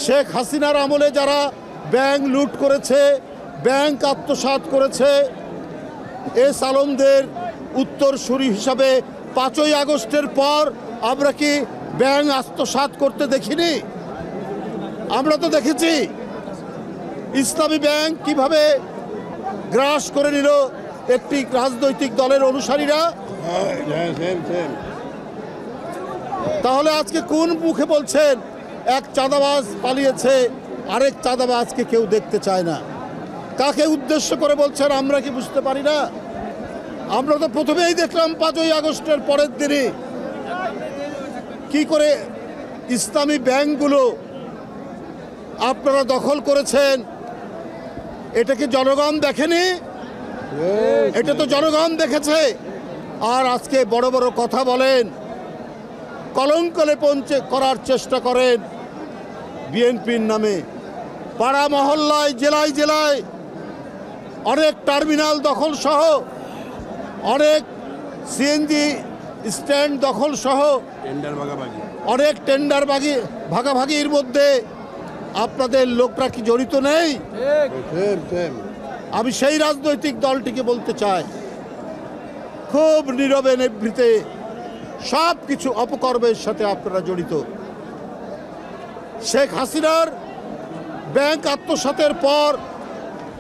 শেখ হাসিনার আমলে যারা ব্যাংক লুট করেছে, ব্যাংক আত্মসাৎ করেছে, এস আলমদের উত্তরসূরি হিসাবে 5ই আগস্টের পর আমরা কি ব্যাংক আত্মসাৎ করতে দেখিনি? আমরা তো দেখেছি ইসলামী ব্যাংক কিভাবে গ্রাস করে নিল একটি রাজনৈতিক দলের অনুসারীরা। তাহলে আজকে কোন মুখে বলছেন এক চাঁদাবাজ পালিয়েছে, আরেক চাঁদাবাজকে কেউ দেখতে চায় না? কাকে উদ্দেশ্য করে বলছেন আমরা কি বুঝতে পারি না? আমরা তো প্রথমেই দেখলাম 5ই আগস্টের পরের দিনই কি করে ইসলামী ব্যাংকগুলো আপনারা দখল করেছেন। এটা কি জনগণ দেখেনি? এটা তো জনগণ দেখেছে। আর আজকে বড় বড় কথা বলেন, কলঙ্কলে করার চেষ্টা করেন বিএনপির নামে। পাড়া মহল্লায়, জেলায় জেলায় অনেক টার্মিনাল দখল সহ, অনেক সিএনজি স্ট্যান্ড দখল সহ, অনেক টেন্ডার ভাগাভাগির মধ্যে আপনাদের লোকরা কি জড়িত নেই? আমি সেই রাজনৈতিক দলটিকে বলতে চাই, খুব নীরবে নিভৃতে সব কিছু অপকর্মের সাথে আপনারা জড়িত। শেখ হাসিনার ব্যাংক আত্মসাতের পর,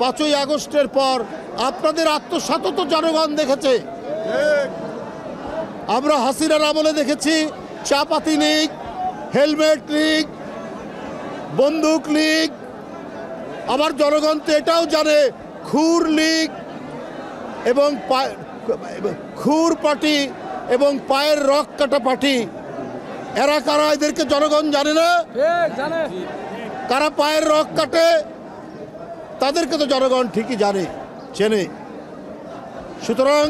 5ই আগস্টের পর আপনাদের আত্মসাতও তো জনগণ দেখেছে। আমরা হাসিনার আমলে দেখেছি চাপাতি লীগ, হেলমেট লীগ, বন্দুক লীগ। আবার জনগণ তো এটাও জানে খুর লীগ এবং খুর পার্টি এবং পায়ের রক কাটা পার্টি। এরা কারা? এদেরকে জনগণ জানে না? কারা পায়ের রক কাটে তাদেরকে তো জনগণ ঠিকই জানে, চেনে। সুতরাং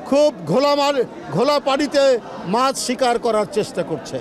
খুব ঘোলা পানিতে মাছ শিকার করার চেষ্টা করছে।